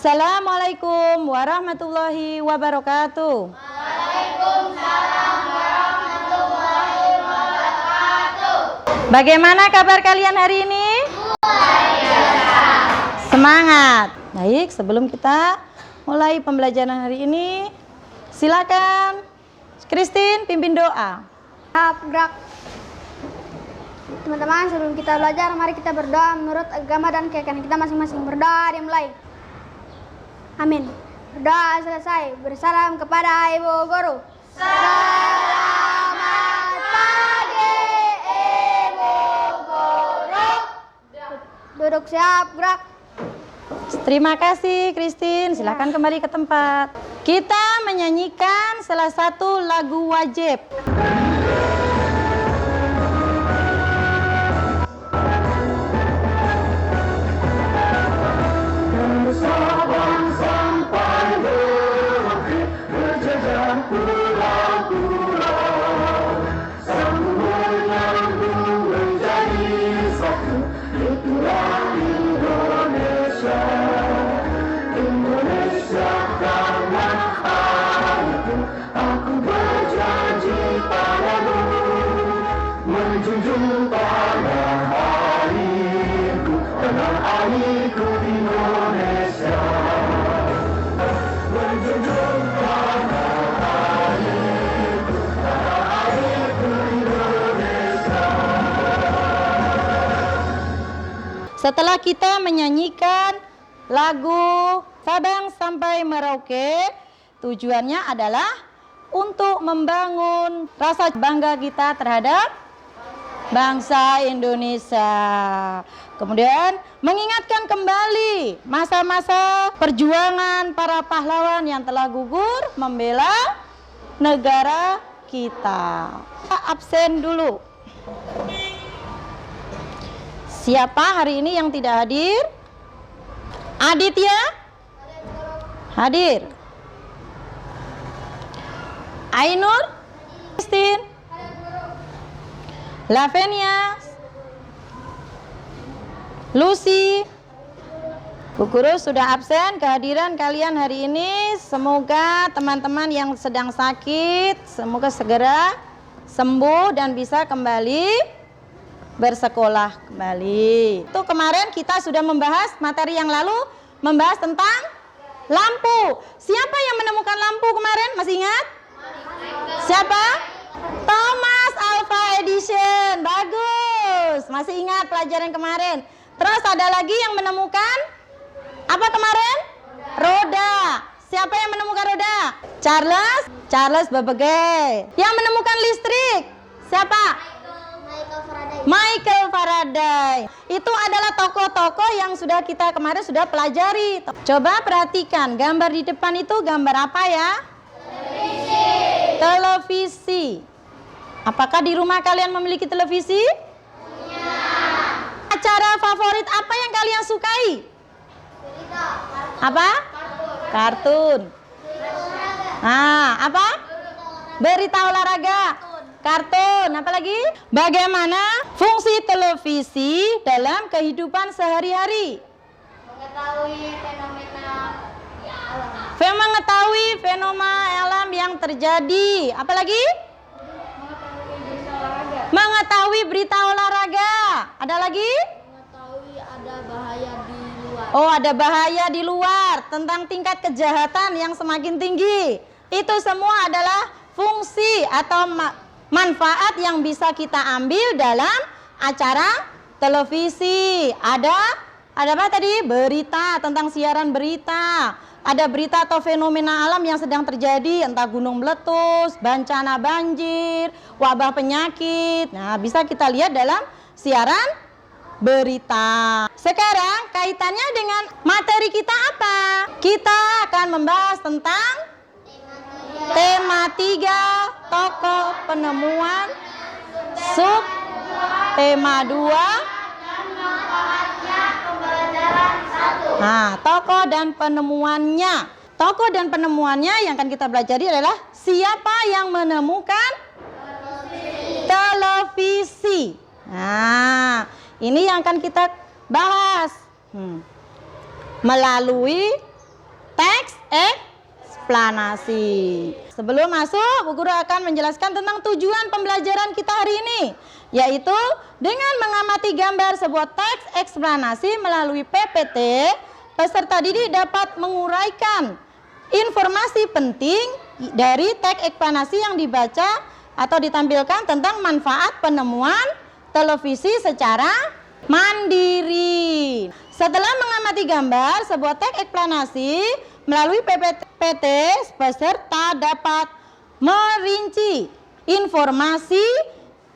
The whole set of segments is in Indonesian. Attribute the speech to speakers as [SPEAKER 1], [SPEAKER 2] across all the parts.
[SPEAKER 1] Assalamualaikum warahmatullahi wabarakatuh.
[SPEAKER 2] Waalaikumsalam warahmatullahi wabarakatuh.
[SPEAKER 1] Bagaimana kabar kalian hari ini?
[SPEAKER 2] Luar biasa.
[SPEAKER 1] Semangat. Baik, sebelum kita mulai pembelajaran hari ini, silakan Christine pimpin doa.
[SPEAKER 3] Gerak. Teman-teman, sebelum kita belajar, mari kita berdoa menurut agama dan keyakinan kita masing-masing. Berdoa dimulai. Amin. Berdoa selesai. Bersalam kepada Ibu Guru. Selamat pagi, Ibu Guru. Duduk siap, gerak.
[SPEAKER 1] Terima kasih Christine, silakan kembali ke tempat. Kita menyanyikan salah satu lagu wajib. Setelah kita menyanyikan lagu Sabang sampai Merauke, tujuannya adalah untuk membangun rasa bangga kita terhadap bangsa Indonesia. Kemudian mengingatkan kembali masa-masa perjuangan para pahlawan yang telah gugur membela negara kita. Absen dulu. Siapa hari ini yang tidak hadir? Aditya? Hadir. Ainur? Christine? Lavenia? Lucy? Bu Guru sudah absen. Kehadiran kalian hari ini, semoga teman-teman yang sedang sakit semoga segera sembuh dan bisa kembali bersekolah kembali. Itu kemarin kita sudah membahas materi yang lalu, membahas tentang lampu. Siapa yang menemukan lampu kemarin? Masih ingat? Siapa? Thomas Alva Edison. Bagus. Masih ingat pelajaran kemarin. Terus ada lagi yang menemukan apa kemarin? Roda. Siapa yang menemukan roda? Charles Babbage. Yang menemukan listrik? Siapa? Michael Faraday. Itu adalah tokoh-tokoh yang sudah kita kemarin sudah pelajari. Coba perhatikan, gambar di depan itu gambar apa ya? Televisi. Apakah di rumah kalian memiliki televisi? Punya. Acara favorit apa yang kalian sukai? Apa? Kartun. Apa? Berita olahraga. Kartun, apa lagi? Bagaimana fungsi televisi dalam kehidupan sehari-hari? Mengetahui fenomena alam yang terjadi. Apa lagi? Mengetahui berita olahraga. Ada lagi?
[SPEAKER 2] Mengetahui ada bahaya di luar.
[SPEAKER 1] Oh, ada bahaya di luar, tentang tingkat kejahatan yang semakin tinggi. Itu semua adalah fungsi atau manfaat yang bisa kita ambil dalam acara televisi. Ada apa tadi? Berita, tentang siaran berita. Ada berita atau fenomena alam yang sedang terjadi, entah gunung meletus, bencana banjir, wabah penyakit. Nah, bisa kita lihat dalam siaran berita. Sekarang kaitannya dengan materi kita apa? Kita akan membahas tentang tema 3, tokoh penemuan. Sub tema 2, tokoh dan penemuannya. Tokoh dan penemuannya yang akan kita pelajari adalah siapa yang menemukan televisi. Nah, ini yang akan kita bahas melalui teks eksplanasi. Sebelum masuk, Bu Guru akan menjelaskan tentang tujuan pembelajaran kita hari ini, yaitu dengan mengamati gambar sebuah teks eksplanasi melalui PPT, peserta didik dapat menguraikan informasi penting dari teks eksplanasi yang dibaca atau ditampilkan tentang manfaat penemuan televisi secara mandiri. Setelah mengamati gambar sebuah teks eksplanasi melalui PPT, peserta dapat merinci informasi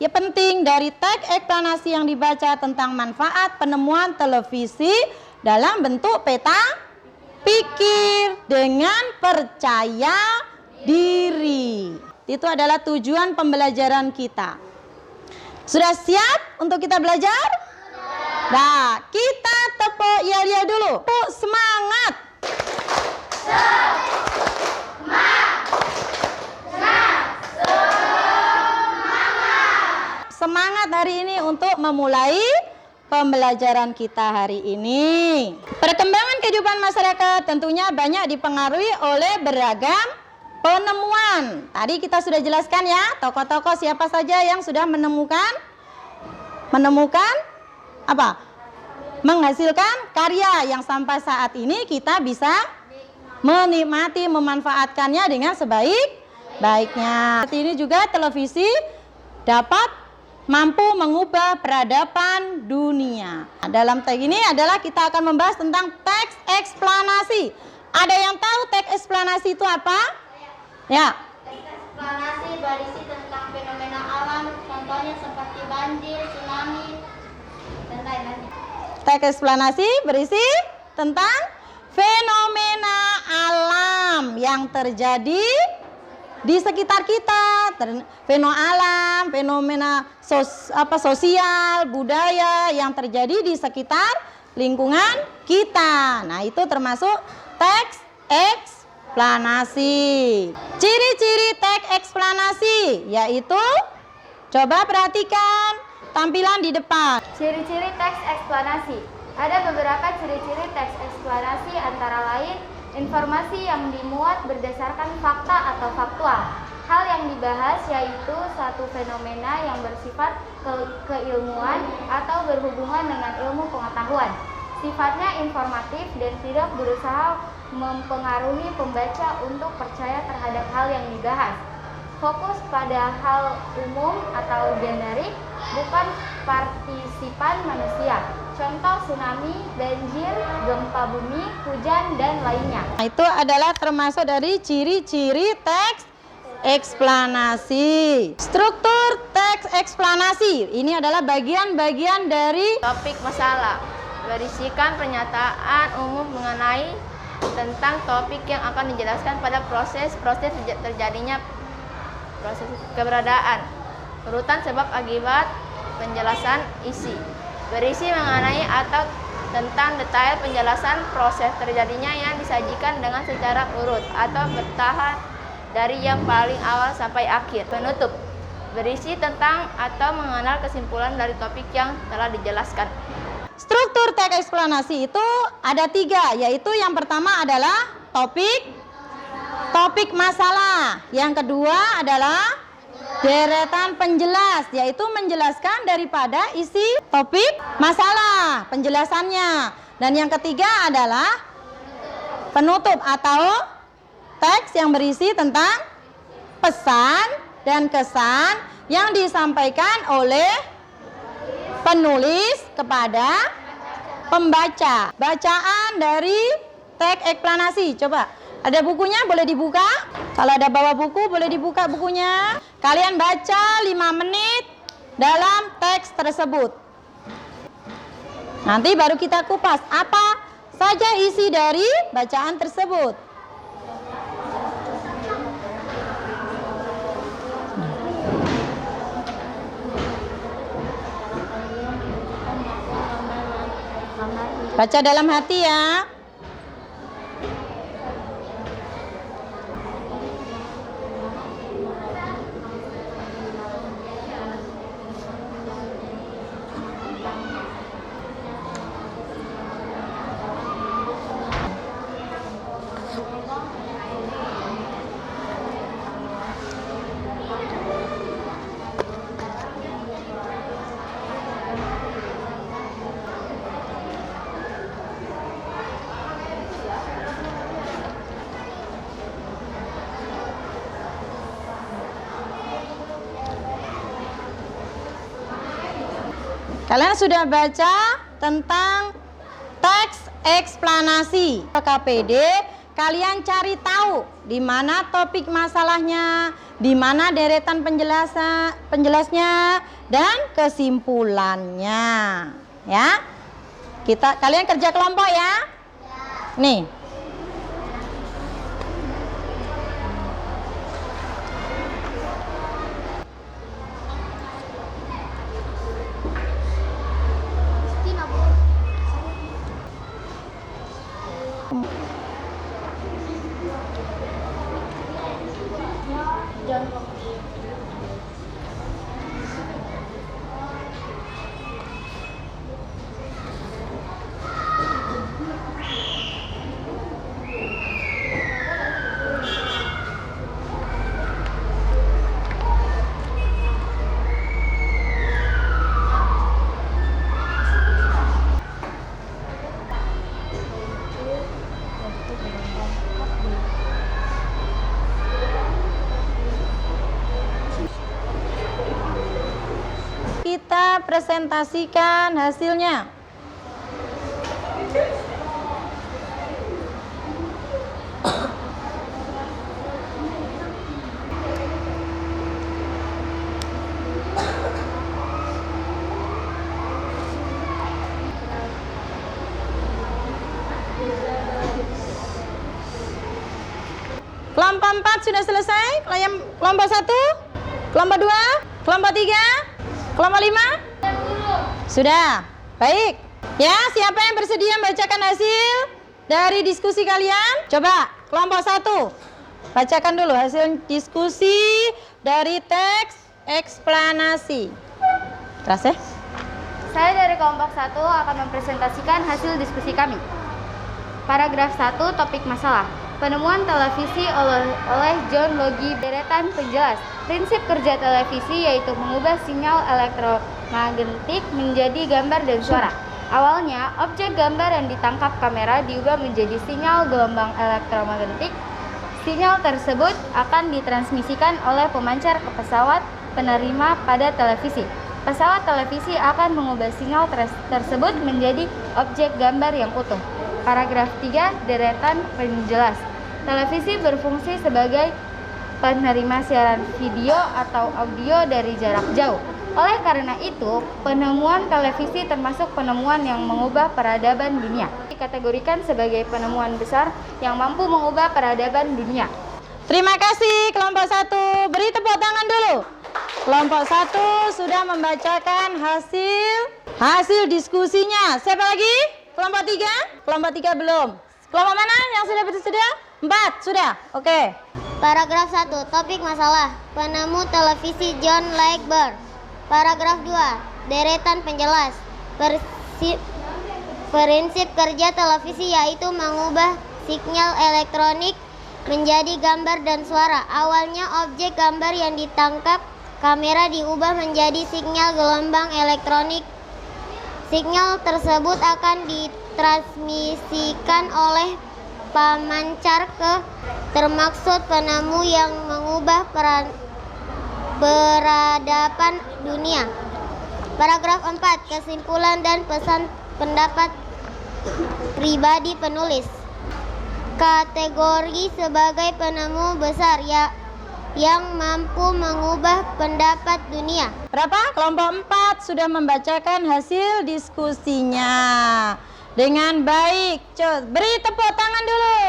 [SPEAKER 1] penting dari teks eksplanasi yang dibaca tentang manfaat penemuan televisi dalam bentuk peta pikir dengan percaya diri. Itu adalah tujuan pembelajaran kita. Sudah siap untuk kita belajar? Nah, kita tepuk ya dulu. Semangat. Semangat hari ini untuk memulai pembelajaran kita hari ini. Perkembangan kehidupan masyarakat tentunya banyak dipengaruhi oleh beragam penemuan. Tadi kita sudah jelaskan ya, tokoh-tokoh siapa saja yang sudah menemukan apa? Menghasilkan karya yang sampai saat ini kita bisa menikmati, memanfaatkannya dengan sebaik-baiknya. Ini juga televisi dapat mampu mengubah peradaban dunia. Nah, dalam teks ini adalah kita akan membahas tentang teks eksplanasi. Ada yang tahu teks eksplanasi itu apa? Ya.
[SPEAKER 2] Teks eksplanasi berisi tentang fenomena alam, contohnya seperti banjir, tsunami, dan lain-lainnya.
[SPEAKER 1] Teks eksplanasi berisi tentang fenomena alam yang terjadi di sekitar kita, fenomena sosial, budaya yang terjadi di sekitar lingkungan kita. Nah, itu termasuk teks eksplanasi. Ciri-ciri teks eksplanasi yaitu, coba perhatikan tampilan di depan.
[SPEAKER 4] Ciri-ciri teks eksplanasi. Ada beberapa ciri-ciri teks eksplanasi, antara lain informasi yang dimuat berdasarkan fakta atau faktual. Hal yang dibahas yaitu satu fenomena yang bersifat keilmuan atau berhubungan dengan ilmu pengetahuan. Sifatnya informatif dan tidak berusaha mempengaruhi pembaca untuk percaya terhadap hal yang dibahas. Fokus pada hal umum atau generik, bukan partisipan manusia. Contoh tsunami, banjir, gempa bumi, hujan, dan lainnya.
[SPEAKER 1] Nah, itu adalah termasuk dari ciri-ciri teks eksplanasi. Struktur teks eksplanasi ini adalah bagian-bagian dari
[SPEAKER 4] Topik masalah berisikan pernyataan umum mengenai tentang topik yang akan dijelaskan pada proses terjadinya proses keberadaan. Urutan sebab akibat, penjelasan isi. Berisi mengenai atau tentang detail penjelasan proses terjadinya yang disajikan dengan secara urut atau bertahap dari yang paling awal sampai akhir. Penutup berisi tentang atau mengenal kesimpulan dari topik yang telah dijelaskan.
[SPEAKER 1] struktur teks eksplanasi itu ada 3, yaitu yang pertama adalah topik masalah, yang kedua adalah deretan penjelas, yaitu menjelaskan daripada isi topik masalah, penjelasannya. Dan yang ketiga adalah penutup atau teks yang berisi tentang pesan dan kesan yang disampaikan oleh penulis kepada pembaca. Bacaan dari teks eksplanasi, coba. Ada bukunya, boleh dibuka. Kalau ada bawa buku, boleh dibuka bukunya. Kalian baca 5 menit dalam teks tersebut. Nanti baru kita kupas apa saja isi dari bacaan tersebut. Baca dalam hati ya. Kalian sudah baca tentang teks eksplanasi KPD. Kalian cari tahu di mana topik masalahnya, di mana deretan penjelasnya dan kesimpulannya. Ya. Kalian kerja kelompok ya? Nih. Kita presentasikan hasilnya. Kelompok 4 sudah selesai? Kelompok 1? Kelompok 2? Kelompok 3? Kelompok 5? Sudah. Baik. Ya, siapa yang bersedia membacakan hasil dari diskusi kalian? Coba, kelompok 1. Bacakan dulu hasil diskusi dari teks eksplanasi. Keras ya?
[SPEAKER 4] Saya dari kelompok 1 akan mempresentasikan hasil diskusi kami. Paragraf 1, topik masalah. Penemuan televisi oleh John Logie. Deretan penjelas. Prinsip kerja televisi yaitu mengubah sinyal elektromagnetik menjadi gambar dan suara. Awalnya, objek gambar yang ditangkap kamera diubah menjadi sinyal gelombang elektromagnetik. Sinyal tersebut akan ditransmisikan oleh pemancar ke pesawat penerima pada televisi. Pesawat televisi akan mengubah sinyal tersebut menjadi objek gambar yang utuh. Paragraf 3, deretan penjelas. Televisi berfungsi sebagai penerima siaran video atau audio dari jarak jauh. Oleh karena itu, penemuan televisi termasuk penemuan yang mengubah peradaban dunia. Dikategorikan sebagai penemuan besar yang mampu mengubah peradaban dunia.
[SPEAKER 1] Terima kasih kelompok 1. Beri tepuk tangan dulu. Kelompok 1 sudah membacakan hasil diskusinya. Siapa lagi? Kelompok 3? Kelompok 3 belum. Kelompok mana yang sudah bersedia? 4 sudah. Oke.
[SPEAKER 2] Paragraf 1, topik masalah. Penemu televisi John Lakeberg. Paragraf 2, deretan penjelas. Prinsip kerja televisi yaitu mengubah sinyal elektronik menjadi gambar dan suara. Awalnya objek gambar yang ditangkap kamera diubah menjadi sinyal gelombang elektronik. Sinyal tersebut akan ditransmisikan oleh pemancar ke termaksud penemu yang mengubah peradaban dunia. Paragraf 4, kesimpulan dan pesan pendapat pribadi penulis. Kategori sebagai penemu besar yang mampu mengubah pendapat dunia.
[SPEAKER 1] Berapa? Kelompok 4 sudah membacakan hasil diskusinya dengan baik. Beri tepuk tangan dulu.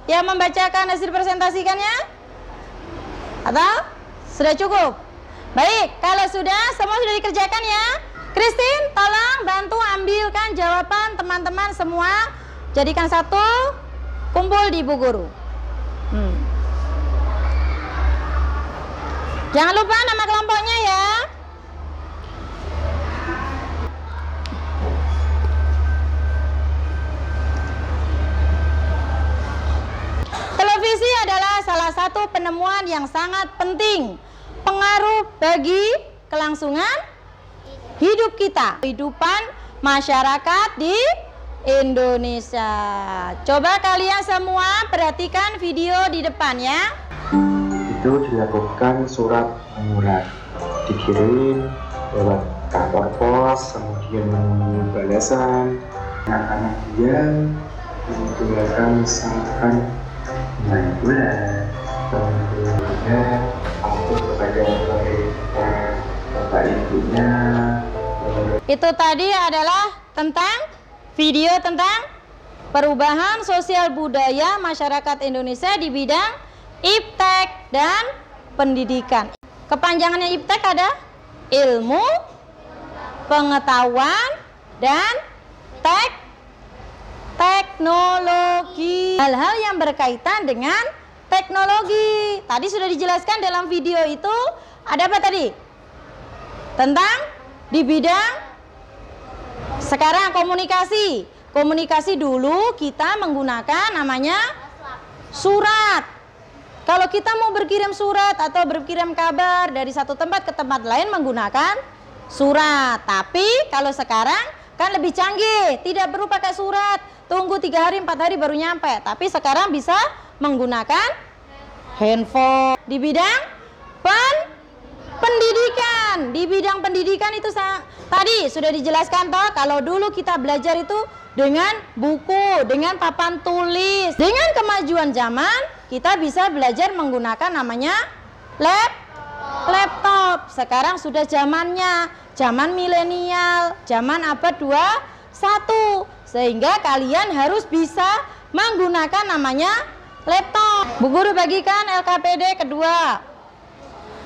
[SPEAKER 1] Yang membacakan hasil presentasikannya? Atau sudah cukup? Baik, kalau sudah, semua sudah dikerjakan ya. Christine, tolong bantu ambilkan jawaban teman-teman semua. Jadikan satu, kumpul di Bu Guru. Jangan lupa nama kelompoknya ya. Televisi adalah salah satu penemuan yang sangat penting, pengaruh bagi kelangsungan hidup kita, kehidupan masyarakat di Indonesia. Coba kalian semua perhatikan video di depan ya.
[SPEAKER 5] Itu dilakukan surat pengumuman, dikirim lewat kantor pos, kemudian menunggu balasan. Anak-anak yang menggunakan misalkan main bola, kemudian patuh kepada bapak ibunya.
[SPEAKER 1] Itu tadi adalah tentang video tentang perubahan sosial budaya masyarakat Indonesia di bidang iptek dan pendidikan. Kepanjangannya iptek ada ilmu, pengetahuan, dan teknologi. Hal-hal yang berkaitan dengan teknologi. Tadi sudah dijelaskan dalam video itu ada apa tadi? Tentang di bidang sekarang komunikasi. Komunikasi dulu kita menggunakan namanya surat. Kalau kita mau berkirim surat atau berkirim kabar dari satu tempat ke tempat lain menggunakan surat. Tapi kalau sekarang kan lebih canggih, tidak perlu pakai surat, tunggu 3 hari 4 hari baru nyampe. Tapi sekarang bisa menggunakan handphone. Di bidang pendidikan, di bidang pendidikan itu tadi sudah dijelaskan toh, kalau dulu kita belajar itu dengan buku, dengan papan tulis. Dengan kemajuan zaman, kita bisa belajar menggunakan namanya laptop. Sekarang sudah zamannya, zaman milenial, zaman abad 21. Sehingga kalian harus bisa menggunakan namanya laptop. Bu Guru bagikan LKPD kedua.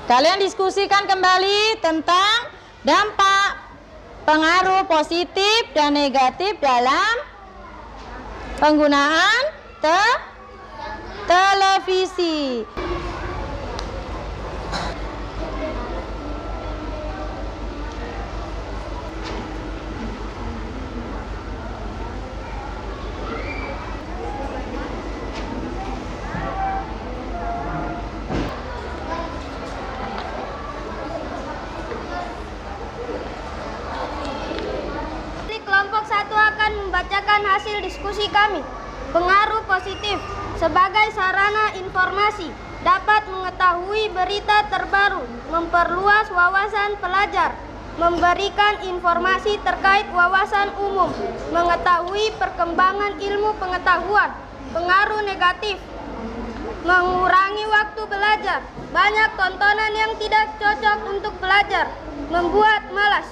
[SPEAKER 1] Kalian diskusikan kembali tentang dampak pengaruh positif dan negatif dalam penggunaan televisi.
[SPEAKER 3] Kelompok 1 akan membacakan hasil diskusi kami. Pengaruh positif sebagai sarana informasi dapat mengetahui berita terbaru, memperluas wawasan pelajar, memberikan informasi terkait wawasan umum, mengetahui perkembangan ilmu pengetahuan. Pengaruh negatif mengurangi waktu belajar, banyak tontonan yang tidak cocok untuk belajar, membuat malas.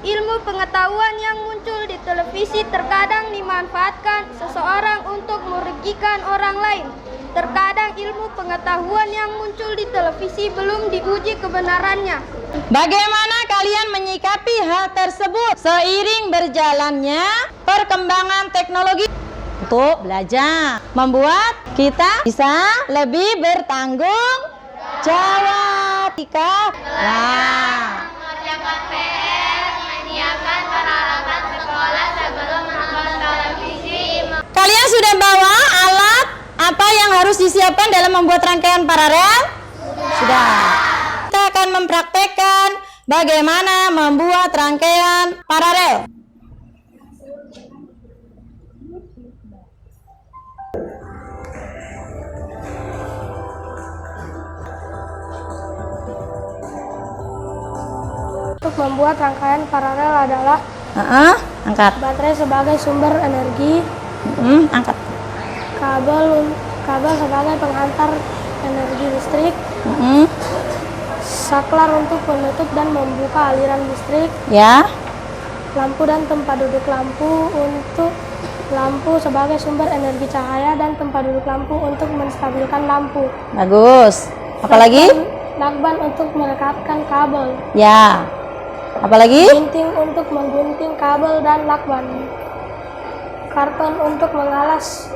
[SPEAKER 3] Ilmu pengetahuan yang muncul di televisi terkadang dimanfaatkan seseorang untuk merugikan orang lain. Terkadang ilmu pengetahuan yang muncul di televisi belum diuji kebenarannya.
[SPEAKER 1] Bagaimana kalian menyikapi hal tersebut seiring berjalannya perkembangan teknologi untuk belajar, membuat kita bisa lebih bertanggung jawab.
[SPEAKER 2] Mengerjakan PR, menyiapkan peralatan sekolah sebelum menonton televisi.
[SPEAKER 1] Kalian sudah bawa alat apa yang harus disiapkan dalam membuat rangkaian paralel? Sudah. Kita akan mempraktekkan bagaimana membuat rangkaian paralel.
[SPEAKER 3] Untuk membuat rangkaian paralel adalah
[SPEAKER 1] Angkat.
[SPEAKER 3] baterai sebagai sumber energi,
[SPEAKER 1] Angkat.
[SPEAKER 3] kabel sebagai penghantar energi listrik, saklar untuk menutup dan membuka aliran listrik,
[SPEAKER 1] Ya.
[SPEAKER 3] lampu dan tempat duduk lampu untuk lampu sebagai sumber energi cahaya dan tempat duduk lampu untuk menstabilkan lampu.
[SPEAKER 1] Bagus. Apalagi?
[SPEAKER 3] Lakban untuk melekatkan kabel.
[SPEAKER 1] Ya. Apalagi?
[SPEAKER 3] Gunting untuk menggunting kabel dan lakban. Karton untuk mengalas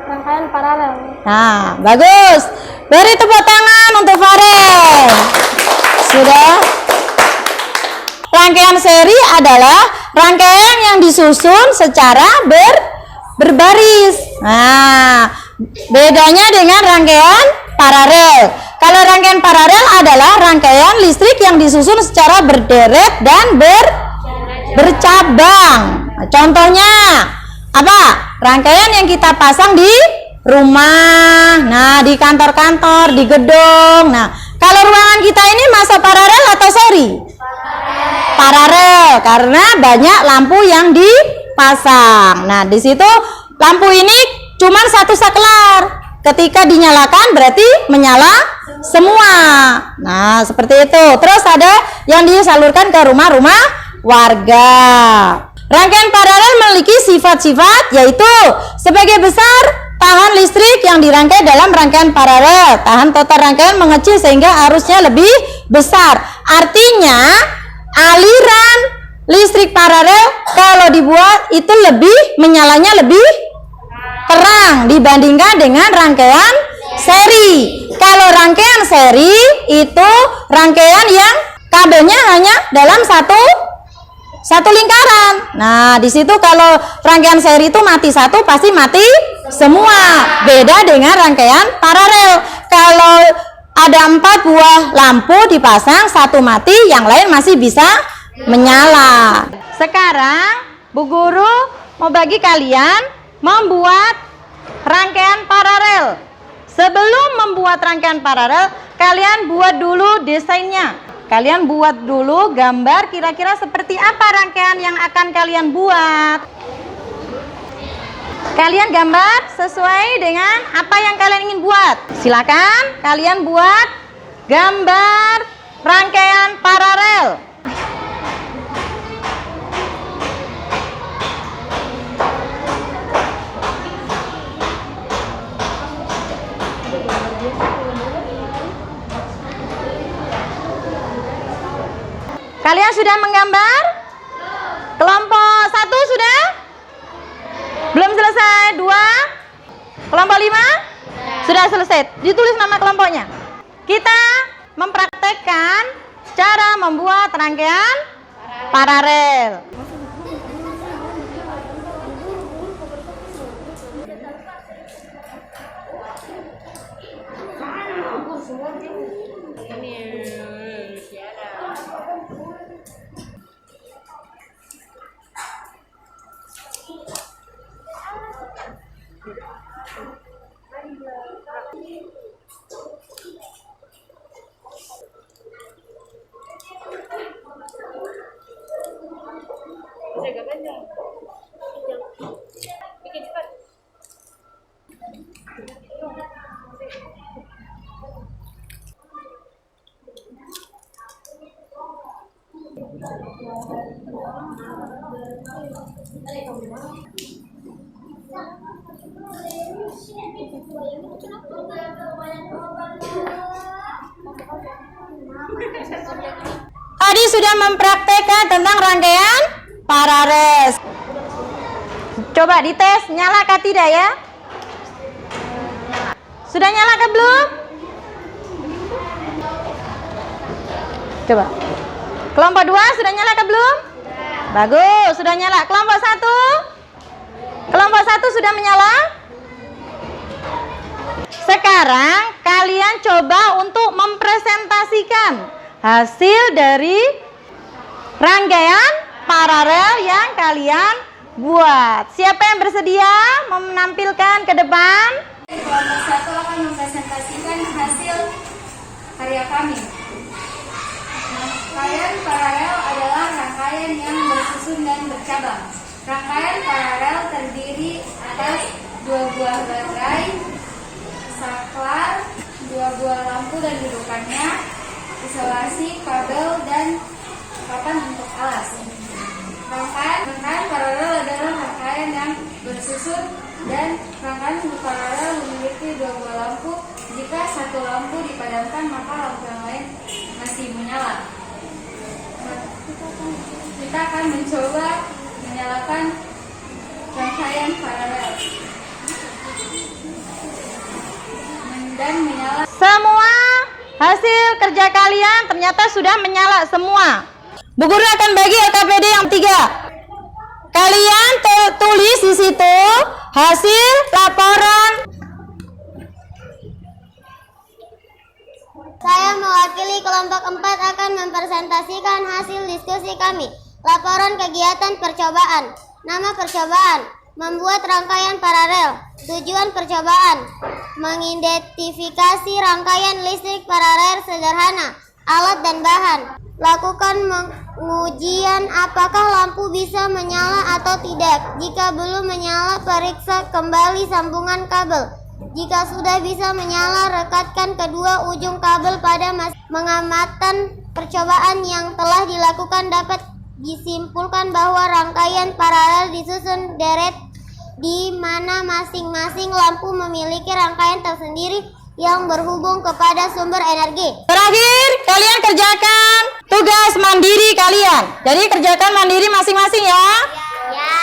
[SPEAKER 3] rangkaian paralel.
[SPEAKER 1] Nah, bagus. Beri tepuk tangan untuk Farel. Sudah. Rangkaian seri adalah rangkaian yang disusun secara berbaris. Nah, bedanya dengan rangkaian paralel. Kalau rangkaian paralel adalah rangkaian listrik yang disusun secara berderet dan bercabang. Nah, contohnya apa? Rangkaian yang kita pasang di rumah, nah di kantor-kantor, di gedung. Nah, Kalau ruangan kita ini masa paralel atau seri? Paralel, karena banyak lampu yang dipasang. Nah, di situ lampu ini cuma satu saklar. Ketika dinyalakan berarti menyala semua. Nah, seperti itu. Terus ada yang disalurkan ke rumah-rumah warga. Rangkaian paralel memiliki sifat-sifat yaitu sebagai besar tahan listrik yang dirangkai dalam rangkaian paralel. Tahan total rangkaian mengecil sehingga arusnya lebih besar. Artinya aliran listrik paralel kalau dibuat itu menyalanya lebih terang dibandingkan dengan rangkaian seri. Kalau rangkaian seri itu rangkaian yang kabelnya hanya dalam satu lingkaran. Nah, di situ kalau rangkaian seri itu mati satu pasti mati semua. Beda dengan rangkaian paralel. Kalau ada 4 buah lampu dipasang, satu mati, yang lain masih bisa menyala. Sekarang Bu Guru mau bagi kalian membuat rangkaian paralel. Sebelum membuat rangkaian paralel, kalian buat dulu desainnya. Kalian buat dulu gambar kira-kira seperti apa rangkaian yang akan kalian buat. Kalian gambar sesuai dengan apa yang kalian ingin buat. Silakan kalian buat gambar rangkaian paralel. Kalian sudah menggambar? Kelompok 1 sudah? Belum selesai? 2? Kelompok 5? Sudah selesai. Ditulis nama kelompoknya. Kita mempraktekkan cara membuat rangkaian paralel. Tadi sudah mempraktekkan tentang rangkaian paralel. Coba dites, nyala kah tidak ya? Sudah nyala kah belum? Coba. Kelompok 2 sudah nyala kah belum? Bagus, sudah nyala. Kelompok 1? Kelompok 1 sudah menyala? Sekarang kalian coba untuk mempresentasikan hasil dari rangkaian paralel yang kalian buat. Siapa yang bersedia menampilkan ke depan?
[SPEAKER 4] Kelompok 1 akan mempresentasikan hasil karya kami. Rangkaian paralel adalah rangkaian yang bersusun dan bercabang. Rangkaian paralel terdiri atas 2 buah baterai, saklar, 2 buah lampu dan dudukannya, isolasi, kabel, dan papan untuk alas. Rangkaian paralel adalah rangkaian yang bersusun dan rangkaian paralel memiliki 2 buah lampu. Jika satu lampu dipadamkan, maka lampu yang lain masih menyala. Kita akan mencoba menyalakan rangkaian paralel dan menyala.
[SPEAKER 1] Semua hasil kerja kalian ternyata sudah menyala semua. Bu Guru akan bagi LKPD yang 3. Kalian tulis di situ hasil laporan.
[SPEAKER 2] Saya mewakili kelompok 4 akan mempresentasikan hasil diskusi kami. Laporan kegiatan percobaan. Nama percobaan: membuat rangkaian paralel. Tujuan percobaan: mengidentifikasi rangkaian listrik paralel sederhana, alat dan bahan. Lakukan pengujian apakah lampu bisa menyala atau tidak. Jika belum menyala, periksa kembali sambungan kabel. Jika sudah bisa menyala, rekatkan kedua ujung kabel pada mengamatan percobaan yang telah dilakukan dapat disimpulkan bahwa rangkaian paralel disusun deret di mana masing-masing lampu memiliki rangkaian tersendiri yang berhubung kepada sumber energi.
[SPEAKER 1] Terakhir, kalian kerjakan tugas mandiri kalian. Jadi kerjakan mandiri masing-masing ya.
[SPEAKER 2] Ya.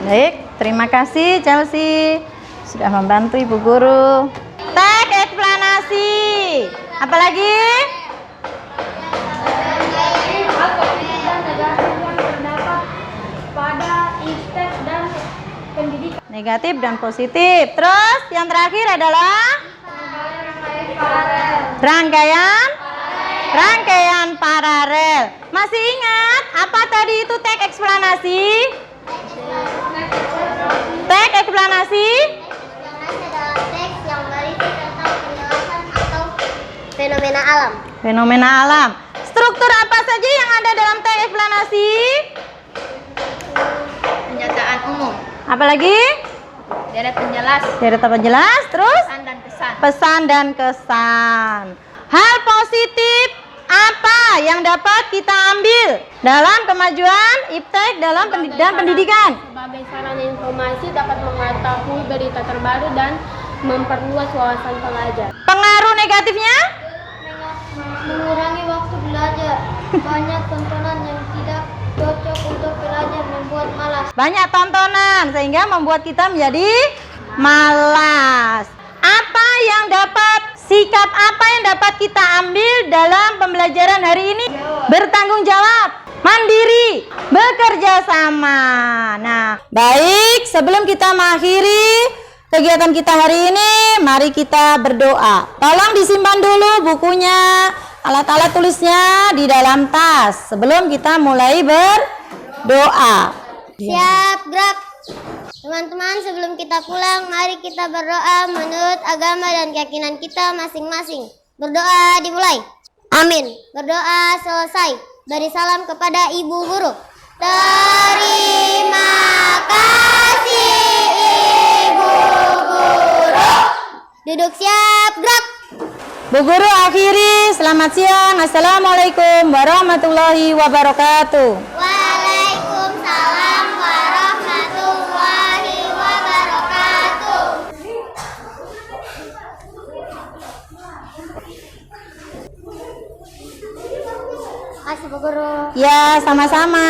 [SPEAKER 1] Baik, terima kasih Chelsea sudah membantu Ibu Guru. Teks eksplanasi. Apalagi? Negatif dan positif. Terus yang terakhir adalah rangkaian paralel. Masih ingat apa tadi itu teks eksplanasi? Teks eksplanasi
[SPEAKER 2] adalah teks yang berisi tentang penjelasan atau fenomena alam.
[SPEAKER 1] Fenomena alam. Struktur apa saja yang ada dalam teks eksplanasi?
[SPEAKER 3] Pernyataan umum,
[SPEAKER 1] Apalagi?
[SPEAKER 3] deret penjelas,
[SPEAKER 1] Deret apa jelas? Terus?
[SPEAKER 3] pesan dan kesan.
[SPEAKER 1] Pesan dan kesan. Hal positif apa yang dapat kita ambil dalam kemajuan iptek dalam pendidikan?
[SPEAKER 6] Sebagai sarana informasi dapat mengetahui berita terbaru dan memperluas wawasan pelajar.
[SPEAKER 1] Pengaruh negatifnya?
[SPEAKER 2] Mengurangi waktu belajar. Banyak tontonan yang tidak cocok untuk pelajar membuat malas.
[SPEAKER 1] Banyak tontonan sehingga membuat kita menjadi malas. Apa yang sikap apa yang dapat kita ambil dalam pembelajaran hari ini? Bertanggung jawab, mandiri, bekerja sama. Nah, baik, sebelum kita mengakhiri kegiatan kita hari ini, mari kita berdoa. Tolong disimpan dulu bukunya, alat-alat tulisnya di dalam tas sebelum kita mulai berdoa.
[SPEAKER 2] Siap, gerak. Teman-teman, sebelum kita pulang, mari kita berdoa menurut agama dan keyakinan kita masing-masing. Berdoa dimulai. Amin. Berdoa selesai. Beri salam kepada Ibu Guru. Terima kasih Ibu Guru. Duduk siap, gerak.
[SPEAKER 1] Bu Guru akhiri, selamat siang. Assalamualaikum warahmatullahi wabarakatuh.
[SPEAKER 2] Waalaikumsalam warahmatullahi wabarakatuh. Makasih Bu Guru.
[SPEAKER 1] Ya, sama-sama.